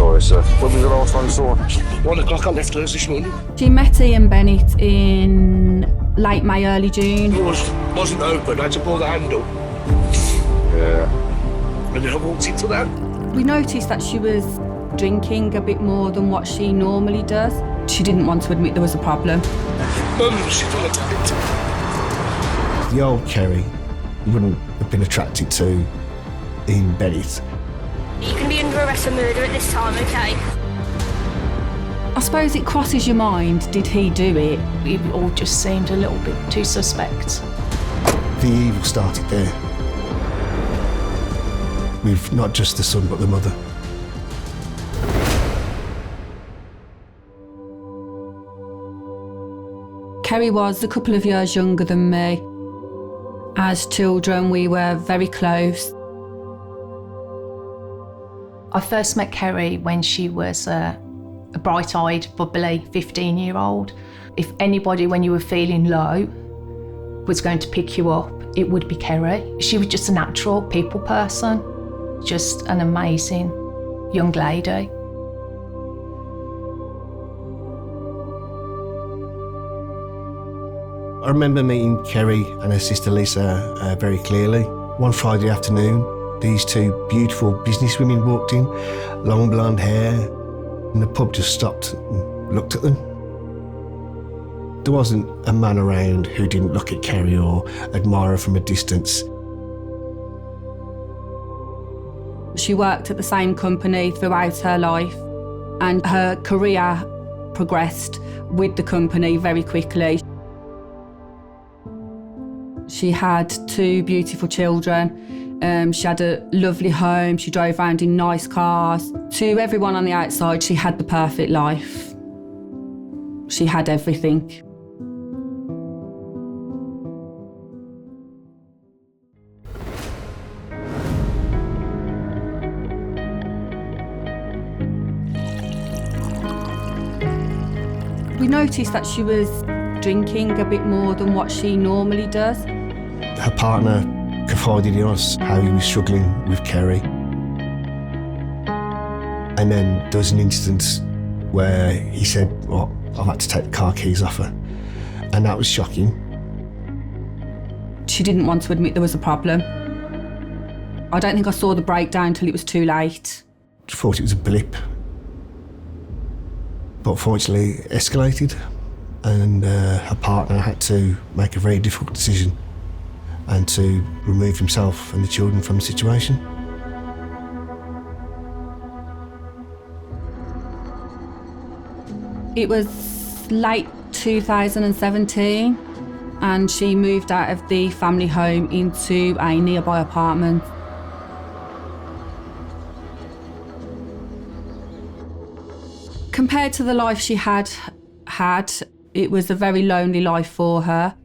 Sorry, sir. When was the last time you saw her? 1 o'clock, I left hers this morning. She met Ian Bennett in late May, early June. The door wasn't open, I had to pull the handle. Yeah. And then I walked into that. We noticed that she was drinking a bit more than what she normally does. She didn't want to admit there was a problem. Mum, she fell attacked. The old Kerry wouldn't have been attracted to Ian Bennett. You can be under arrest for murder at this time, okay? I suppose it crosses your mind, did he do it? It all just seemed a little bit too suspect. The evil started there, with not just the son but the mother. Kerry was a couple of years younger than me. As children, we were very close. I first met Kerry when she was a bright-eyed, bubbly 15-year-old. If anybody, when you were feeling low, was going to pick you up, it would be Kerry. She was just a natural people person, just an amazing young lady. I remember meeting Kerry and her sister Lisa very clearly. One Friday afternoon, these two beautiful businesswomen walked in, long blonde hair, and the pub just stopped and looked at them. There wasn't a man around who didn't look at Kerry or admire her from a distance. She worked at the same company throughout her life, and her career progressed with the company very quickly. She had 2 beautiful children. She had a lovely home. She drove around in nice cars. To everyone on the outside, she had the perfect life. She had everything. We noticed that she was drinking a bit more than what she normally does. Her partner confided in us how he was struggling with Kerry. And then there was an instance where he said, well, I've had to take the car keys off her. And that was shocking. She didn't want to admit there was a problem. I don't think I saw the breakdown until it was too late. I thought it was a blip. But fortunately, it escalated. And her partner had to make a very difficult decision and to remove himself and the children from the situation. It was late 2017 and she moved out of the family home into a nearby apartment. Compared to the life she had, it was a very lonely life for her.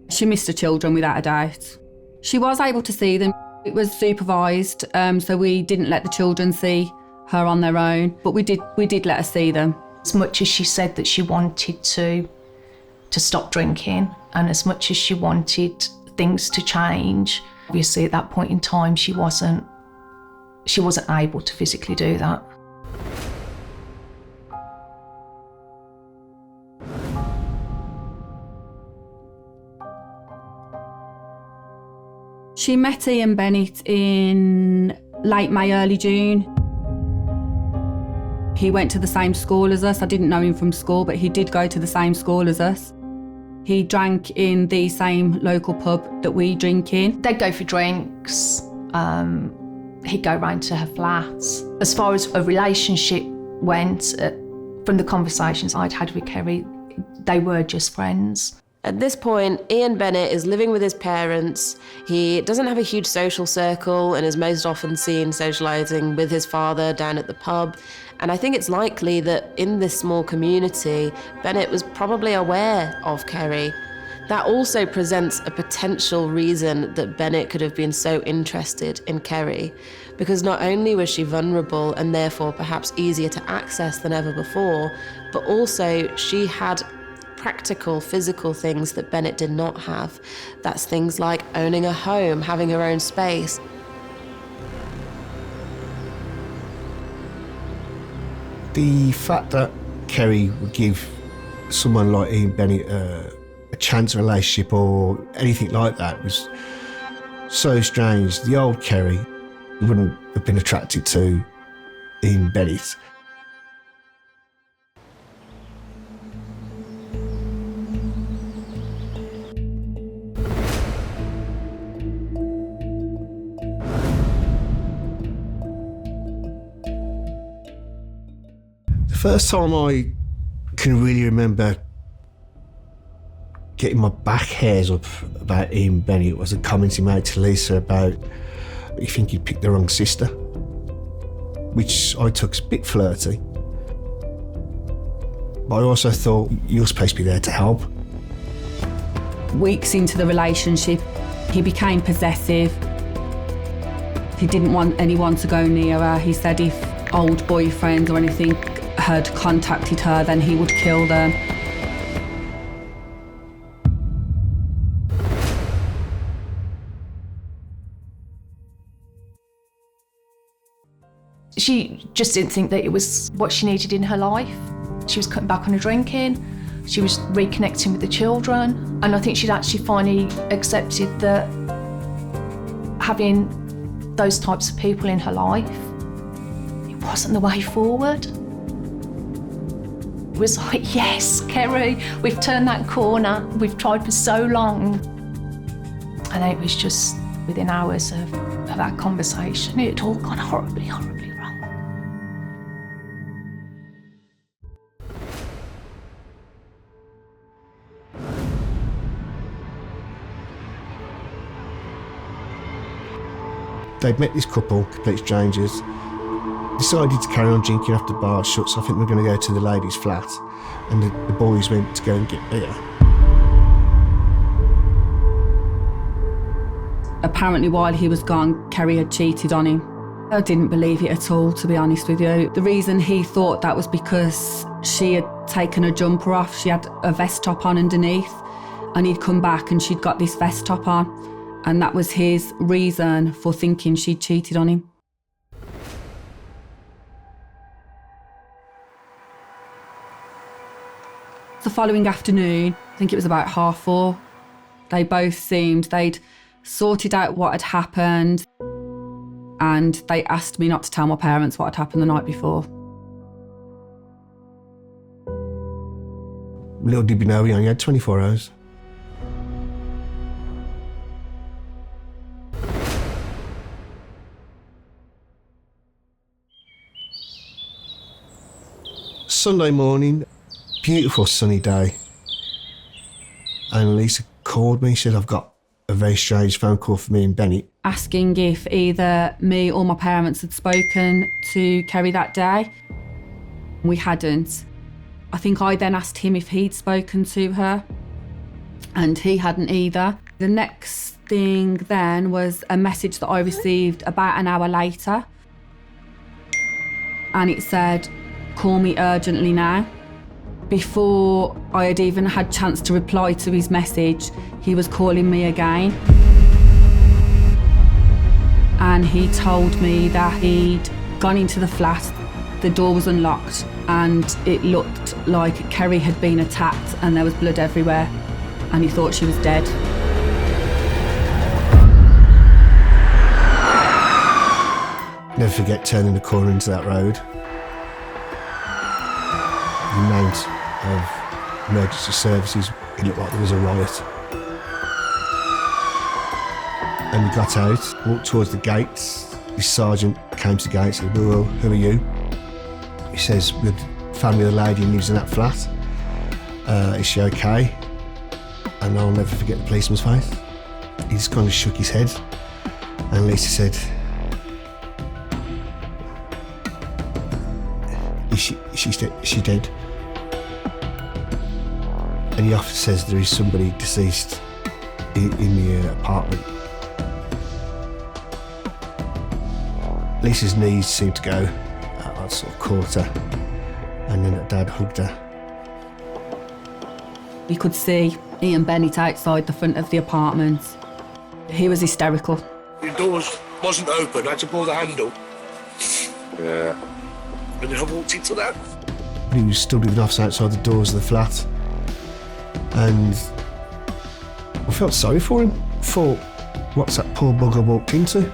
She missed her children without a doubt. She was able to see them. It was supervised, so we didn't let the children see her on their own, but we did let her see them. As much as she said that she wanted to stop drinking, and as much as she wanted things to change, obviously at that point in time she wasn't able to physically do that. She met Ian Bennett in late May, early June. He went to the same school as us. I didn't know him from school, but he did go to the same school as us. He drank in the same local pub that we drink in. They'd go for drinks. He'd go round to her flat. As far as a relationship went, from the conversations I'd had with Kerry, they were just friends. At this point, Ian Bennett is living with his parents. He doesn't have a huge social circle and is most often seen socialising with his father down at the pub. And I think it's likely that in this small community, Bennett was probably aware of Kerry. That also presents a potential reason that Bennett could have been so interested in Kerry, because not only was she vulnerable and therefore perhaps easier to access than ever before, but also she had practical, physical things that Bennett did not have. That's things like owning a home, having her own space. The fact that Kerry would give someone like Ian Bennett a chance relationship or anything like that was so strange. The old Kerry wouldn't have been attracted to Ian Bennett. The first time I can really remember getting my back hairs up about Ian Bennett was a comment he made to Lisa about, you think he'd picked the wrong sister, which I took as a bit flirty. But I also thought, you're supposed to be there to help. Weeks into the relationship, he became possessive. He didn't want anyone to go near her. He said if old boyfriends or anything had contacted her, then he would kill them. She just didn't think that it was what she needed in her life. She was cutting back on her drinking, she was reconnecting with the children, and I think she'd actually finally accepted that having those types of people in her life, it wasn't the way forward. It was like, yes, Kerry, we've turned that corner, we've tried for so long. And it was just within hours of that conversation, it had all gone horribly, horribly wrong. They'd met this couple, complete strangers, decided to carry on drinking after bar shut, so I think we're going to go to the ladies' flat, and the boys went to go and get beer. Apparently while he was gone, Kerry had cheated on him. I didn't believe it at all, to be honest with you. The reason he thought that was because she had taken her jumper off. She had a vest top on underneath, and he'd come back and she'd got this vest top on. And that was his reason for thinking she'd cheated on him. The following afternoon, I think it was about 4:30, they both seemed they'd sorted out what had happened, and they asked me not to tell my parents what had happened the night before. Little did we know we only had 24 hours. Sunday morning, beautiful sunny day, and Lisa called me. She said, I've got a very strange phone call from me and Bennett. Asking if either me or my parents had spoken to Kerry that day. We hadn't. I think I then asked him if he'd spoken to her, and he hadn't either. The next thing then was a message that I received about an hour later, and it said, "Call me urgently now." Before I had even had a chance to reply to his message, he was calling me again. And he told me that he'd gone into the flat, the door was unlocked, and it looked like Kerry had been attacked and there was blood everywhere, and he thought she was dead. Never forget turning the corner into that road. The amount of emergency services, it looked like there was a riot. And we got out, walked towards the gates. This sergeant came to the gate and said, "Well, who are you?" He says, "We're the family of the lady who lives in that flat. Is she okay?" And I'll never forget the policeman's face. He just kind of shook his head. And Lisa said, Is she dead? And the officer says there is somebody deceased in the apartment. Lisa's knees seemed to go at that sort of quarter, and then her dad hugged her. We could see Ian Bennett outside the front of the apartment. He was hysterical. The door wasn't open, I had to pull the handle. Yeah. And then I walked into that. He was stood with an officer outside the doors of the flat, and I felt sorry for him. Thought, what's that poor bugger walked into?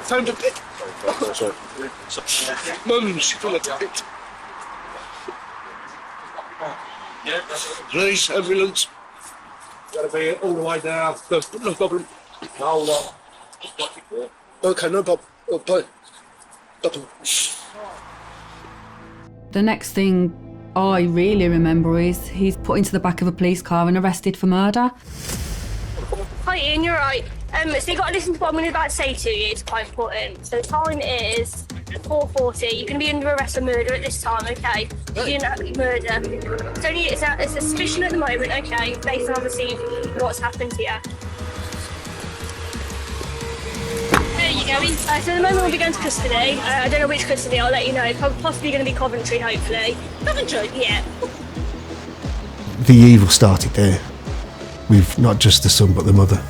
Found a bit. Mum, she fell a bit. Police, ambulance. Gotta be all the way down. No problem. Okay, no problem. Oh, bye. The next thing I really remember is he's put into the back of a police car and arrested for murder. Hi Ian, you're right. So you've got to listen to what I'm about to say to you, it's quite important. So the time is 4:40, you're going to be under arrest for murder at this time, okay? You're not murder. It's a suspicion at the moment, okay, based on obviously what's happened to you. There you go. So at the moment we'll be going to custody. I don't know which custody, I'll let you know. Possibly going to be Coventry, hopefully. Coventry? Yeah. The evil started there, with not just the son but the mother.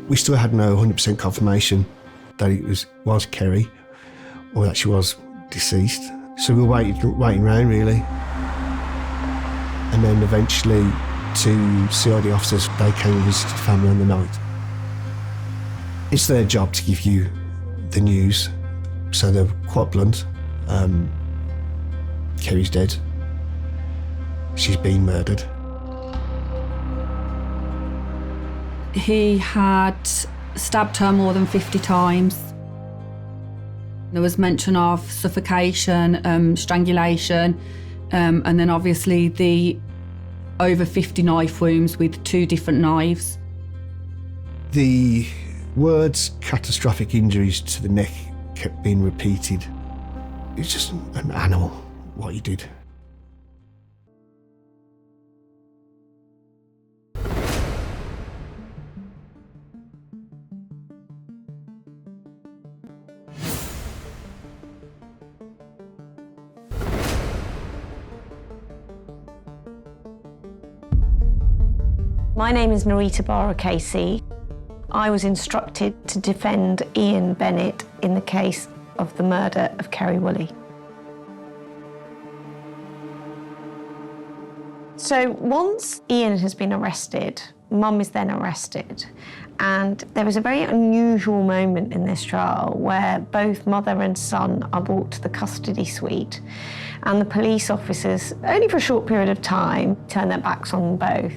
We still had no 100% confirmation that it was Kerry or that she was deceased. So we were waiting around really. And then eventually 2 CID officers, they came and visited the family on the night. It's their job to give you the news, so they're quite blunt. Kerry's dead. She's been murdered. He had stabbed her more than 50 times. There was mention of suffocation, strangulation, and then obviously the over 50 knife wounds with 2 different knives. The words catastrophic injuries to the neck kept being repeated. It's just an animal, what he did. My name is Narita Bara-Casey. I was instructed to defend Ian Bennett in the case of the murder of Kerry Woolley. So once Ian has been arrested, Mum is then arrested, and there was a very unusual moment in this trial where both mother and son are brought to the custody suite, and the police officers, only for a short period of time, turn their backs on them both.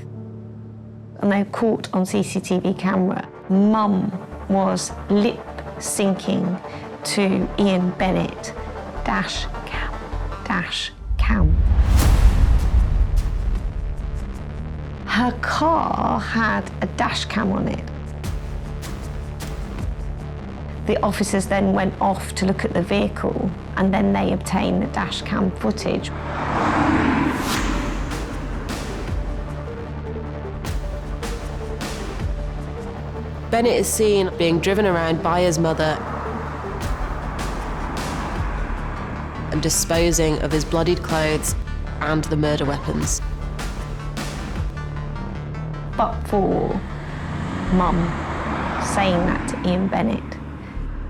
And they're caught on CCTV camera. Mum was lip syncing to Ian Bennett, dash cam, dash cam. Her car had a dash cam on it. The officers then went off to look at the vehicle, and then they obtained the dash cam footage. Bennett is seen being driven around by his mother and disposing of his bloodied clothes and the murder weapons. But for Mum saying that to Ian Bennett,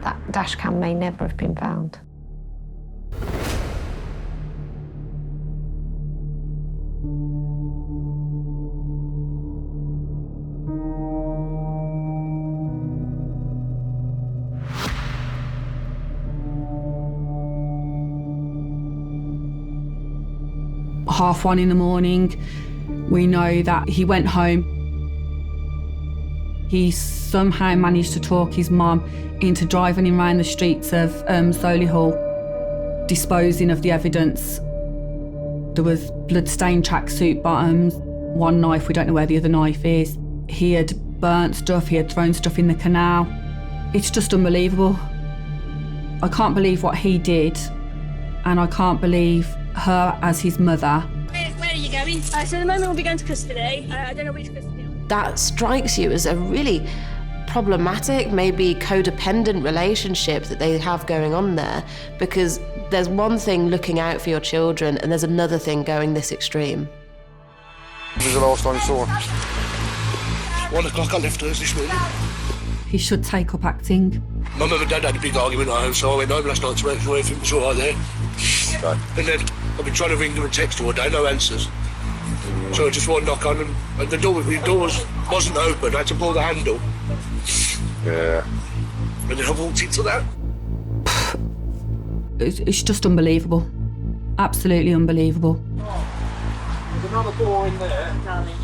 that dash cam may never have been found. Half 1 in the morning, we know that he went home. He somehow managed to talk his mum into driving him around the streets of Solihull, disposing of the evidence. There was blood-stained tracksuit bottoms, 1 knife, we don't know where the other knife is. He had burnt stuff, he had thrown stuff in the canal. It's just unbelievable. I can't believe what he did, and I can't believe her as his mother. Where are you going? So at the moment we'll be going to custody. I don't know which custody. That strikes you as a really problematic, maybe codependent relationship that they have going on there, because there's one thing looking out for your children and there's another thing going this extreme. When was the last time you saw him? 1 o'clock I left hers this morning. He should take up acting. My mum and dad had a big argument at home, so I went home last night to make sure everything was all right there. Okay. And then I've been trying to ring them and text all day, no answers. So I just went knock on and the door wasn't open, I had to pull the handle. Yeah. And then I walked into that. It's just unbelievable. Absolutely unbelievable. There's another door in there. Darling,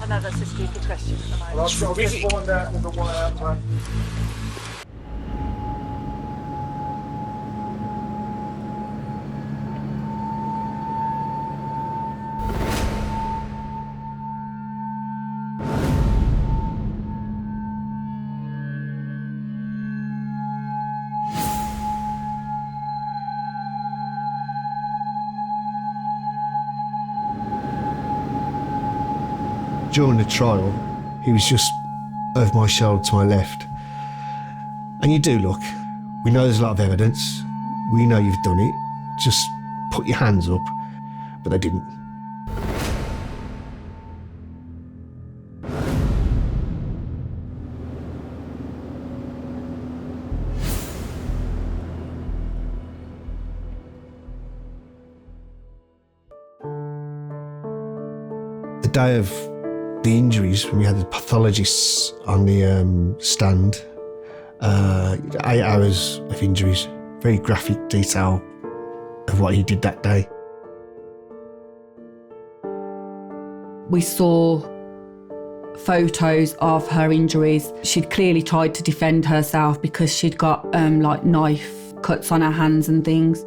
I know that's a stupid question at the moment. Well, I'll just find out with the way out, mate. During the trial, he was just over my shoulder to my left. And you do look. We know there's a lot of evidence. We know you've done it. Just put your hands up. But they didn't. The day of the injuries, when we had the pathologists on the stand, 8 hours of injuries, very graphic detail of what he did that day. We saw photos of her injuries. She'd clearly tried to defend herself because she'd got like knife cuts on her hands and things.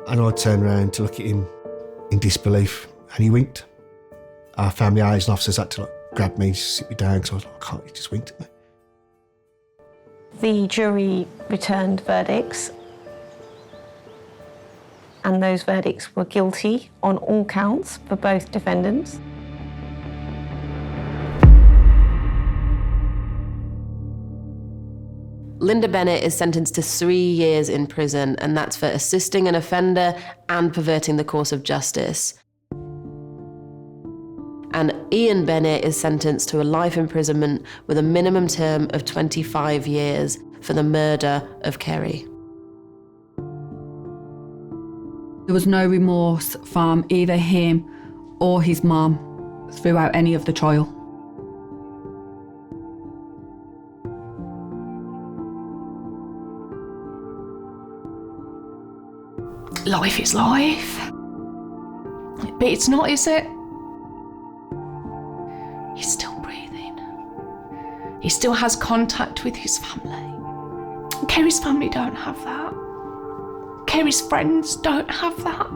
And I turned around to look at him in disbelief, and he winked. Our family liaison officers had to grab me, sit me down, because I was like, I can't, he just winked at me. The jury returned verdicts, and those verdicts were guilty on all counts for both defendants. Linda Bennett is sentenced to 3 years in prison, and that's for assisting an offender and perverting the course of justice. And Ian Bennett is sentenced to a life imprisonment with a minimum term of 25 years for the murder of Kerry. There was no remorse from either him or his mum throughout any of the trial. Life is life. But it's not, is it? He's still breathing. He still has contact with his family. Kerry's family don't have that. Kerry's friends don't have that.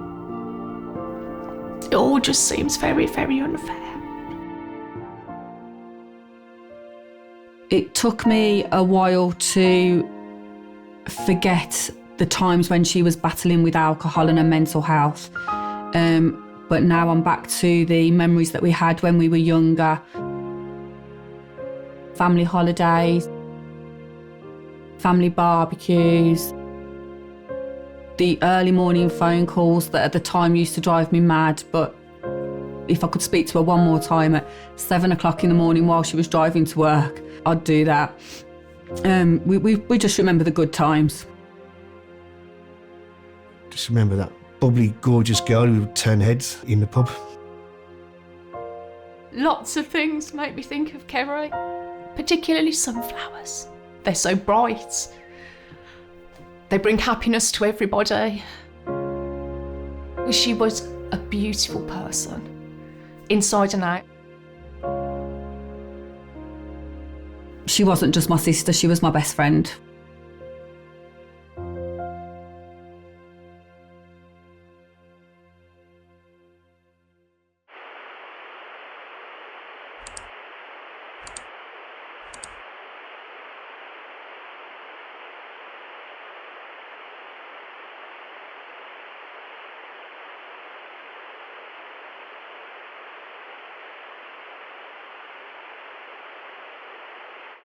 It all just seems very, very unfair. It took me a while to forget the times when she was battling with alcohol and her mental health. But now I'm back to the memories that we had when we were younger. Family holidays, family barbecues, the early morning phone calls that at the time used to drive me mad, but if I could speak to her one more time at 7 o'clock in the morning while she was driving to work, I'd do that. We just remember the good times. Just remember that bubbly, gorgeous girl who would turn heads in the pub. Lots of things make me think of Kerry, particularly sunflowers. They're so bright. They bring happiness to everybody. She was a beautiful person, inside and out. She wasn't just my sister, she was my best friend.